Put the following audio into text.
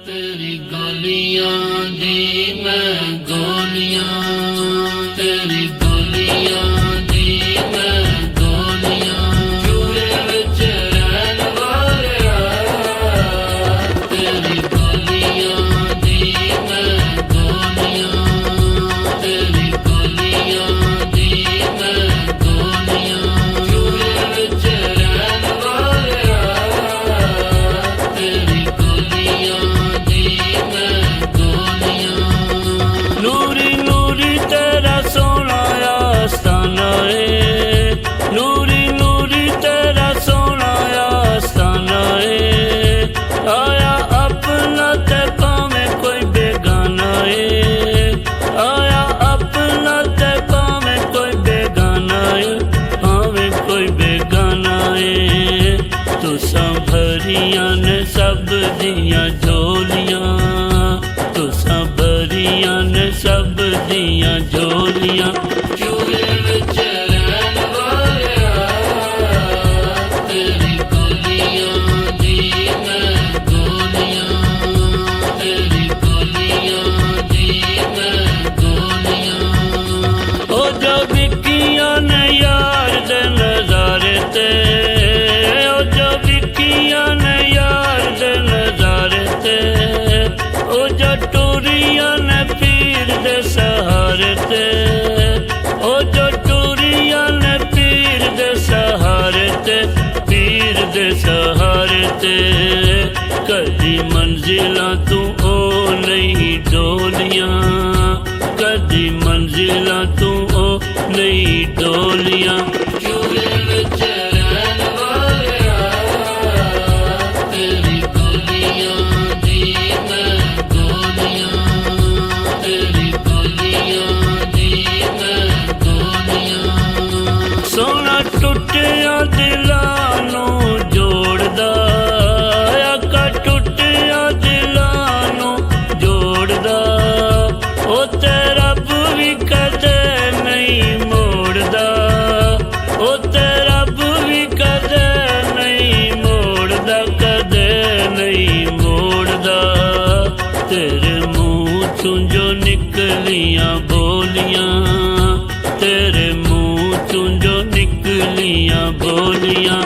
तेरी गलियां दी मैं गोलियां, तेरी गलियां दी मैं गोलियां, चूहे विच रहन वालिया। तेरी गलियां दी मैं गोलियां, तेरी गलियां दी मैं गोलियां, चूहे विच रहन वालिया। तेरी गलियां दी मैं गोलियां। नूरी नूरी तेरा सोना आस्ताना है, नूरी नूरी तेरा सोना आस्ताना है। आया अपना ते भावें कोई बेगाना है, आया अपना ते भावें कोई बेगाना है, भावें कोई बेगाना है। तुसां भरियां ने सब दियां झोलियां, तुसां भरियां ने सब दियां झोलियां, चूहे विच रहन वालिया। तेरी गलियां दी मैं गोलियां, तेरी गलियां दी मैं गोलियां। ओ जो विकियां ने यार दे नज़ारे ते, ओ जो विकियां ने यार दे नज़ारे ते, ओ जो टूरियां ने पीर दे सहारे ते, ओ जो टूरियां ने पीर दे सहारे ते, पीर दे सहारे ते। कदी मंजिलां तू ओ नहीं डोलियां, कदी मंजिलां तू ओ नहीं डोलियां, चूहे विच रहन वालिया। तेरी गलियां दी मैं गोलियां, तेरी गलियां दी मैं गोलियां। सोना टुटिया दिलां नूं जोड़दा, आका टुटिया दिलां नूं जोड़दा। ओ ते रब भी कदे नहीं मोड़दा, ओ ते रब भी कदे नहीं मोड़दा, कदे नहीं मोड़दा। तेरे मुंह चों जो निकलियां बोलियां, तेरे मुंह चों जो निकलियां बोलियां,